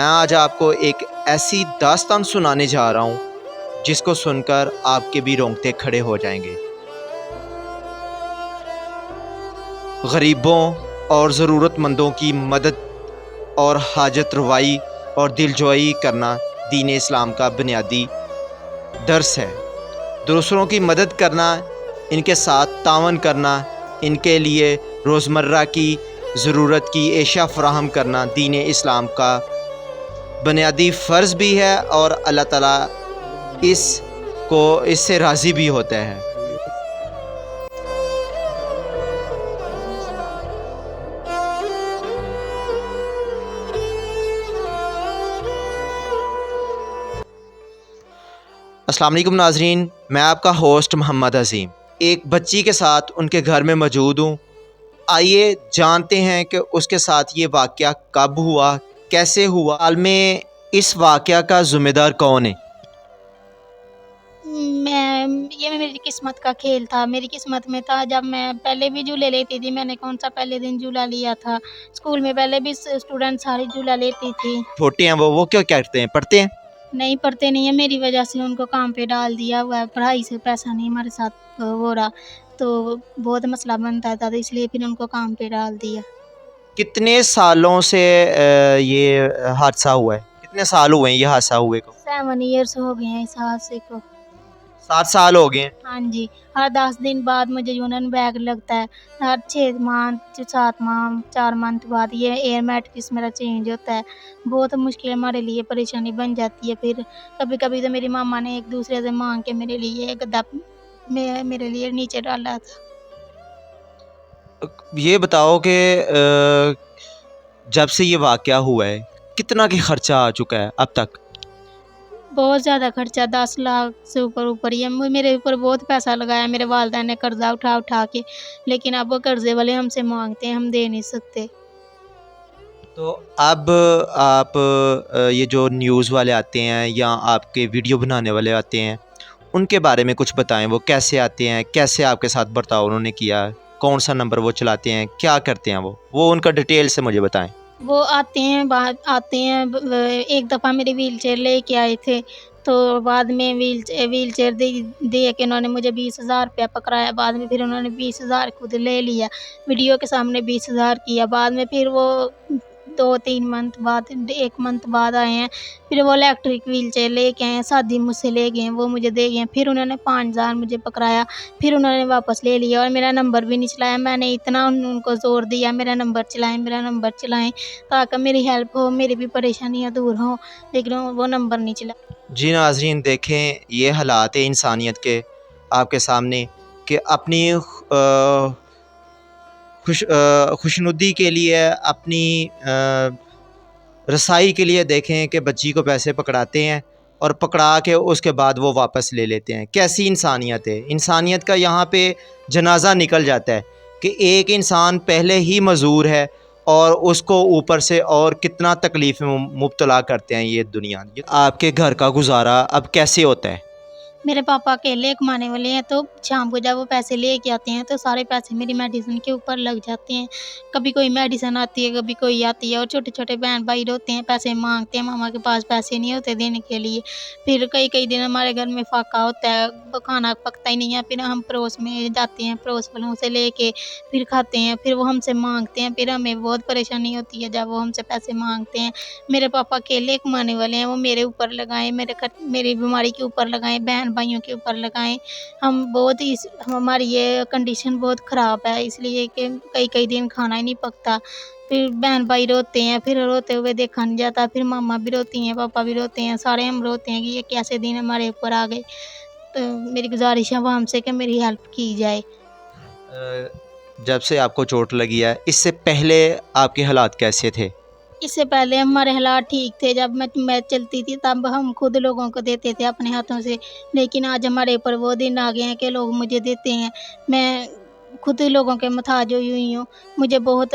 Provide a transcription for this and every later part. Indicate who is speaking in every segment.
Speaker 1: میں آج آپ کو ایک ایسی داستان سنانے جا رہا ہوں جس کو سن کر آپ کے بھی رونگٹے کھڑے ہو جائیں گے۔ غریبوں اور ضرورت مندوں کی مدد اور حاجت روائی اور دلجوئی کرنا دین اسلام کا بنیادی درس ہے۔ دوسروں کی مدد کرنا، ان کے ساتھ تعاون کرنا، ان کے لیے روزمرہ کی ضرورت کی اشیاء فراہم کرنا دین اسلام کا بنیادی فرض بھی ہے، اور اللہ تعالیٰ اس سے راضی بھی ہوتا ہے۔ السلام علیکم ناظرین، میں آپ کا ہوسٹ محمد عظیم ایک بچی کے ساتھ ان کے گھر میں موجود ہوں۔ آئیے جانتے ہیں کہ اس کے ساتھ یہ واقعہ کب ہوا، کیسے ہوا، حال میں اس واقعہ کا ذمہ دار کون ہے؟
Speaker 2: یہ میری قسمت کا کھیل تھا۔ میری قسمت میں تھا جب میں پہلے بھی جھولے لیتی تھی۔ میں نے کون سا پہلے دن جھولا لیا تھا؟ اسکول میں پہلے بھی اسٹوڈنٹ ساری جھولا لیتی تھی۔
Speaker 1: چھوٹے ہیں وہ کیا کرتے ہیں؟ پڑھتے ہیں؟
Speaker 2: نہیں پڑھتے نہیں ہیں، میری وجہ سے ان کو کام پہ ڈال دیا ہوا ہے۔ پڑھائی سے پیسہ نہیں ہمارے ساتھ ہو رہا، تو بہت مسئلہ بنتا تھا، تو اس لیے پھر ان کو کام پہ ڈال دیا۔
Speaker 1: کتنے سالوں سے یہ حادثہ ہوا ہے؟ کتنے سال ہوئے ہیں یہ حادثہ ہوئے کو؟
Speaker 2: 7 ایئرس ہو گئے ہیں اس حادثے کو۔
Speaker 1: 7 سال ہو گئے ہیں۔
Speaker 2: ہاں جی، ہر 10 دن بعد مجھے یونین بیگ لگتا ہے۔ ہر 6 منتھ 7 منتھ 4 منتھ بعد یہ ایئر میٹرکس میرا چینج ہوتا ہے۔ بہت مشکل ہمارے لیے پریشانی بن جاتی ہے۔ پھر کبھی کبھی تو میری ماما نے ایک دوسرے سے مانگ کے میرے لیے گدا میرے لیے نیچے ڈالا تھا۔
Speaker 1: یہ بتاؤ کہ جب سے یہ واقعہ ہوا ہے کتنا کی خرچہ آ چکا ہے اب تک؟
Speaker 2: بہت زیادہ خرچہ، 10 لاکھ سے اوپر ہی ہے۔ میرے اوپر بہت پیسہ لگایا میرے والدین نے، قرضہ اٹھا کے، لیکن اب وہ قرضے والے ہم سے مانگتے ہیں، ہم دے نہیں سکتے۔
Speaker 1: تو اب آپ یہ جو نیوز والے آتے ہیں یا آپ کے ویڈیو بنانے والے آتے ہیں ان کے بارے میں کچھ بتائیں۔ وہ کیسے آتے ہیں، کیسے آپ کے ساتھ برتاؤ انہوں نے کیا، کون سا نمبر وہ چلاتے ہیں، کیا کرتے ہیں وہ ان کا ڈیٹیل سے مجھے بتائیں۔
Speaker 2: وہ آتے ہیں ایک دفعہ میری ویل چیئر لے کے آئے تھے، تو بعد میں ویل چیئر دے کے انہوں نے مجھے 20,000 روپیہ پکڑایا۔ بعد میں پھر انہوں نے 20,000 خود لے لیا، ویڈیو کے سامنے 20,000 کیا۔ بعد میں پھر وہ 2-3 منتھ بعد 1 منتھ بعد آئے ہیں، پھر وہ الیکٹرک ویل چیئر لے کے آئے ہیں، سادی مجھ سے لے گئے ہیں، وہ مجھے دے گئے ہیں۔ پھر انہوں نے 5,000 مجھے پکڑایا، پھر انہوں نے واپس لے لیا اور میرا نمبر بھی نہیں چلایا۔ میں نے اتنا ان کو زور دیا، میرا نمبر چلائیں تاکہ میری ہیلپ ہو، میری بھی پریشانیاں دور ہوں، لیکن وہ نمبر نہیں چلا۔
Speaker 1: جی ناظرین، دیکھیں یہ حالات ہیں انسانیت کے آپ کے سامنے کہ اپنی خوشنودی کے لیے، اپنی رسائی کے لیے دیکھیں کہ بچی کو پیسے پکڑاتے ہیں اور پکڑا کے اس کے بعد وہ واپس لے لیتے ہیں۔ کیسی انسانیت ہے! انسانیت کا یہاں پہ جنازہ نکل جاتا ہے کہ ایک انسان پہلے ہی معذور ہے اور اس کو اوپر سے اور کتنا تکلیف میں مبتلا کرتے ہیں یہ دنیا۔ آپ کے گھر کا گزارا اب کیسے ہوتا ہے؟
Speaker 2: میرے پاپا اکیلے کمانے والے ہیں، تو شام کو جب وہ پیسے لے کے آتے ہیں تو سارے پیسے میری میڈیسن کے اوپر لگ جاتے ہیں۔ کبھی کوئی میڈیسن آتی ہے، کبھی کوئی آتی ہے، اور چھوٹے چھوٹے بہن بھائی ہوتے ہیں، پیسے مانگتے ہیں، ماما کے پاس پیسے نہیں ہوتے دینے کے لیے۔ پھر کئی دن ہمارے گھر میں فاقہ ہوتا ہے، کھانا پکتا ہی نہیں ہے، پھر ہم پڑوس میں جاتے ہیں، پڑوس والوں سے لے کے پھر کھاتے ہیں، پھر وہ ہم سے مانگتے ہیں، پھر ہمیں بہت پریشانی ہوتی ہے جب وہ ہم سے پیسے مانگتے ہیں۔ میرے پاپا اکیلے کمانے والے ہیں، وہ میرے اوپر لگائیں، میری بیماری کے اوپر لگائیں، بہن بھائیوں کے اوپر لگائیں۔ ہماری یہ کنڈیشن بہت خراب ہے، اس لیے کہ کئی دن کھانا ہی نہیں پکتا۔ پھر بہن بھائی روتے ہیں، پھر روتے ہوئے دیکھا نہیں جاتا، پھر ماما بھی روتی ہیں، پاپا بھی روتے ہیں، سارے ہم روتے ہیں کہ یہ کیسے دن ہمارے اوپر آ گئے۔ تو میری گزارش ہے وہ ہم سے کہ میری ہیلپ کی جائے۔
Speaker 1: جب سے آپ کو چوٹ لگی ہے اس سے پہلے آپ کے حالات کیسے تھے؟
Speaker 2: اس سے پہلے ہمارے حالات ٹھیک تھے، جب میں چلتی تھی تب ہم خود لوگوں کو دیتے تھے اپنے ہاتھوں سے، لیکن آج ہمارے اوپر وہ دن آ گئے ہیں کہ لوگ مجھے دیتے ہیں۔ میں خود لوگوں کے محتاج ہوئی ہوں، مجھے بہت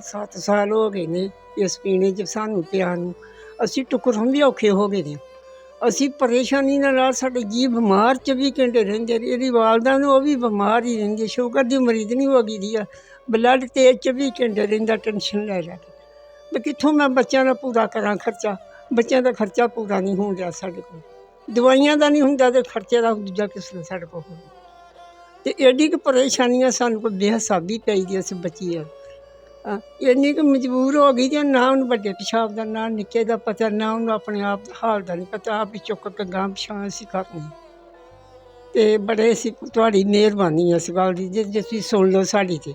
Speaker 3: 7 ਸਾਲ ਹੋ ਗਏ ਨੇ ਇਸ ਪੀਣੇ 'ਚ ਸਾਨੂੰ ਪਿਆ ਨੂੰ। ਅਸੀਂ ਟੁਕਰਾਂ ਵੀ ਔਖੇ ਹੋ ਗਏ ਨੇ। ਅਸੀਂ ਪਰੇਸ਼ਾਨੀ ਨਾਲ ਸਾਡੇ ਜੀ ਬਿਮਾਰ 24 ਘੰਟੇ ਰਹਿੰਦੇ ਨੇ। ਇਹਦੀ ਵਾਲਦਾ ਨੂੰ ਉਹ ਵੀ ਬਿਮਾਰ ਹੀ ਰਹਿੰਦੀ, ਸ਼ੂਗਰ ਦੀ ਮਰੀਜ਼ ਨਹੀਂ ਹੋ ਗਈ ਦੀ ਆ। ਬਲੱਡ ਤੇਜ਼ 24 ਘੰਟੇ ਰਹਿੰਦਾ, ਟੈਨਸ਼ਨ ਲੈ ਲੈ ਕੇ। ਵੀ ਕਿੱਥੋਂ ਮੈਂ ਬੱਚਿਆਂ ਦਾ ਪੂਰਾ ਕਰਾਂ ਖਰਚਾ। ਬੱਚਿਆਂ ਦਾ ਖਰਚਾ ਪੂਰਾ ਨਹੀਂ ਹੋਣ ਡਿਆ ਸਾਡੇ ਕੋਲ। ਦਵਾਈਆਂ ਦਾ ਨਹੀਂ ਹੁੰਦਾ ਤੇ ਖਰਚੇ ਦਾ ਦੂਜਾ ਕਿਸ ਤਰ੍ਹਾਂ ਸਾਡੇ ਕੋਲ ਹੋਊ। ਤੇ ਐਡੀ ਕੁ ਪਰੇਸ਼ਾਨੀਆਂ ਸਾਨੂੰ ਕੋਈ ਬੇਹਿਸਾਬੀ ਪਈ ਦੀ ਅਸੀਂ ਬੱਚੀ ਆ। ਇੰਨੀ ਕੁ ਮਜਬੂਰ ਹੋ ਗਈ ਕਿ ਨਾ ਉਹਨੂੰ ਵੱਡੇ ਪਿਸ਼ਾਬ ਦਾ, ਨਾ ਨਿੱਕੇ ਦਾ ਪਤਾ, ਨਾ ਉਹਨੂੰ ਆਪਣੇ ਆਪ ਦਾ ਹਾਲ ਦਾ ਨਹੀਂ ਪਤਾ। ਆਪ ਹੀ ਚੁੱਕ ਕੇ ਗਾਂਹ ਪਿਛਾਂ ਅਸੀਂ ਕਰਨੀ। ਅਤੇ ਬੜੇ ਅਸੀਂ, ਤੁਹਾਡੀ ਮਿਹਰਬਾਨੀ ਇਸ ਗੱਲ ਦੀ ਜੇ ਤੁਸੀਂ ਸੁਣ ਲਓ ਸਾਡੀ। ਤੇ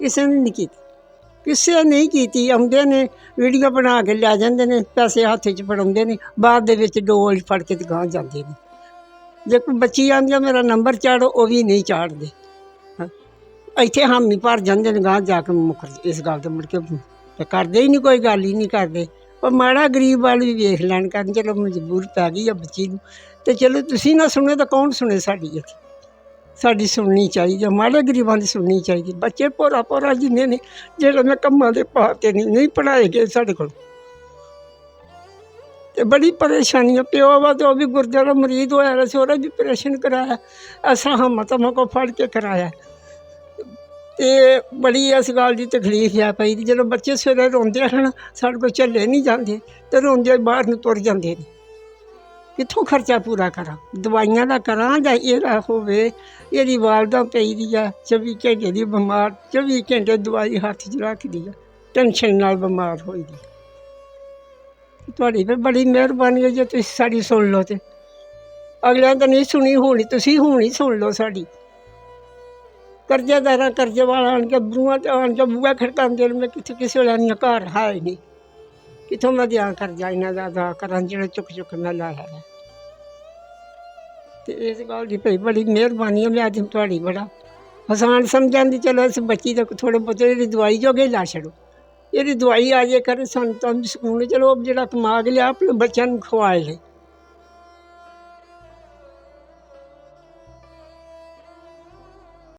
Speaker 3: ਕਿਸੇ ਨੇ ਨਹੀਂ ਕੀਤੀ, ਕਿਸੇ ਨੇ ਨਹੀਂ ਕੀਤੀ। ਆਉਂਦੇ ਨੇ ਵੀਡੀਓ ਬਣਾ ਕੇ ਲੈ ਜਾਂਦੇ ਨੇ, ਪੈਸੇ ਹੱਥ 'ਚ ਫੜਾਉਂਦੇ ਨੇ, ਬਾਅਦ ਦੇ ਵਿੱਚ ਡੋਲ ਫੜ ਕੇ ਤੇ ਗਾਂਹ ਜਾਂਦੇ ਨੇ। ਜੇ ਕੋਈ ਬੱਚੀ ਆਉਂਦੀ ਆ ਮੇਰਾ ਨੰਬਰ ਚਾੜੋ, ਉਹ ਵੀ ਨਹੀਂ ਚਾੜਦੇ। ਹਾਂ, ਇੱਥੇ ਹਾਮੀ ਭਰ ਜਾਂਦੇ ਨੇ, ਗਾਂਹ ਜਾ ਕੇ ਮੁੱਕਰ ਇਸ ਗੱਲ ਤੋਂ ਮੁੜ ਕੇ ਕਰਦੇ ਹੀ ਨਹੀਂ, ਕੋਈ ਗੱਲ ਹੀ ਨਹੀਂ ਕਰਦੇ। ਉਹ ਮਾੜਾ ਗਰੀਬ ਵਾਲ ਵੀ ਵੇਖ ਲੈਣ ਕਰਨ, ਚਲੋ ਮਜਬੂਰ ਪੈ ਗਈ ਆ ਬੱਚੀ ਨੂੰ, ਅਤੇ ਚਲੋ ਤੁਸੀਂ ਨਾ ਸੁਣੇ ਤਾਂ ਕੌਣ ਸੁਣੇ ਸਾਡੀ ਇੱਥੇ। ਸਾਡੀ ਸੁਣਨੀ ਚਾਹੀਦੀ, ਮਾੜੇ ਗਰੀਬਾਂ ਦੀ ਸੁਣਨੀ ਚਾਹੀਦੀ। ਬੱਚੇ ਭੋਰਾ ਜਿੰਨੇ ਨੇ ਜਿਹੜੇ ਮੈਂ ਕੰਮਾਂ ਦੇ ਪਾ ਕੇ ਨਹੀਂ ਪੜ੍ਹਾਏ ਗਏ ਸਾਡੇ ਕੋਲ। ਅਤੇ ਬੜੀ ਪਰੇਸ਼ਾਨੀਆਂ। ਪਿਓ ਵਾ ਤਾਂ ਉਹ ਵੀ ਗੁਰਦੇ ਦਾ ਮਰੀਜ਼ ਹੋਇਆ ਸੀ, ਉਹਦਾ ਵੀ ਆਪਰੇਸ਼ਨ ਕਰਾਇਆ। ਅਸਾਂ ਹਮਤਾਂ ਕੋਲ ਫੜ ਕੇ ਕਰਾਇਆ। ਅਤੇ ਬੜੀ ਇਸ ਗੱਲ ਦੀ ਤਕਲੀਫ ਆ ਪਈ ਦੀ। ਜਦੋਂ ਬੱਚੇ ਸਵੇਰੇ ਰੋਂਦੇ ਹਨ, ਸਾਡੇ ਕੋਲ ਝੱਲੇ ਨਹੀਂ ਜਾਂਦੇ ਅਤੇ ਰੋਂਦੇ ਬਾਹਰ ਨੂੰ ਤੁਰ ਜਾਂਦੇ ਨੇ। ਕਿੱਥੋਂ ਖਰਚਾ ਪੂਰਾ ਕਰਾਂ, ਦਵਾਈਆਂ ਦਾ ਕਰਾਂ ਜਾਂ ਇਹਦਾ ਹੋਵੇ। ਇਹਦੀ ਵਾਲਦਾ ਪਈ ਦੀ ਆ 24 ਘੰਟੇ ਦੀ ਬਿਮਾਰ, 24 ਘੰਟੇ ਦਵਾਈ ਹੱਥ 'ਚ ਰੱਖਦੀ ਆ, ਟੈਨਸ਼ਨ ਨਾਲ ਬਿਮਾਰ ਹੋਈ ਦੀ। ਤੁਹਾਡੀ ਫਿਰ ਬੜੀ ਮਿਹਰਬਾਨੀ ਹੈ ਜੇ ਤੁਸੀਂ ਸਾਡੀ ਸੁਣ ਲਓ। ਅਤੇ ਅਗਲਿਆਂ ਤਾਂ ਨਹੀਂ ਸੁਣੀ ਹੋਣੀ, ਤੁਸੀਂ ਹੁਣ ਹੀ ਸੁਣ ਲਓ ਸਾਡੀ। ਕਰਜ਼ੇਦਾਰਾਂ ਕਰਜ਼ੇ ਵਾਲਾ ਆਣ ਕੇ ਬੂਹਾਂ 'ਤੇ ਆਣ ਕੇ ਬੂਹਾ ਖੜਕਾਉਂਦੇ ਨੇ। ਮੈਂ ਕਿੱਥੇ ਕਿਸੇ ਵਾਲਿਆਂ ਦੀਆਂ ਘਰ ਹੈ ਨਹੀਂ, ਕਿੱਥੋਂ ਮੈਂ ਦਿਆਂ ਕਰਜ਼ਾ ਇਹਨਾਂ ਦਾ ਅਦਾ ਕਰਾਂ ਜਿਹੜਾ ਚੁੱਕ ਮੈਂ ਲਾਇਆ ਹੈ। ਅਤੇ ਇਸ ਗੱਲ ਦੀ ਭਈ ਬੜੀ ਮਿਹਰਬਾਨੀ ਹੈ। ਮੈਂ ਅੱਜ ਤੁਹਾਡੀ ਬੜਾ ਆਸਾਨ ਸਮਝਣ ਦੀ। ਚਲੋ ਇਸ ਬੱਚੀ ਦਾ ਥੋੜ੍ਹੇ ਬਹੁਤੇ ਇਹਦੀ ਦਵਾਈ ਜੋਗੇ ਲਾ ਛੱਡੋ, ਇਹਦੀ ਦਵਾਈ ਆ ਜੇ ਕਰੇ ਸਾਨੂੰ ਤਾਂ ਸਕੂਨ। ਚਲੋ ਜਿਹੜਾ ਕਮਾ ਕੇ ਲਿਆ ਆਪਣੇ ਬੱਚਿਆਂ ਨੂੰ ਖਵਾਏ ਲੈ।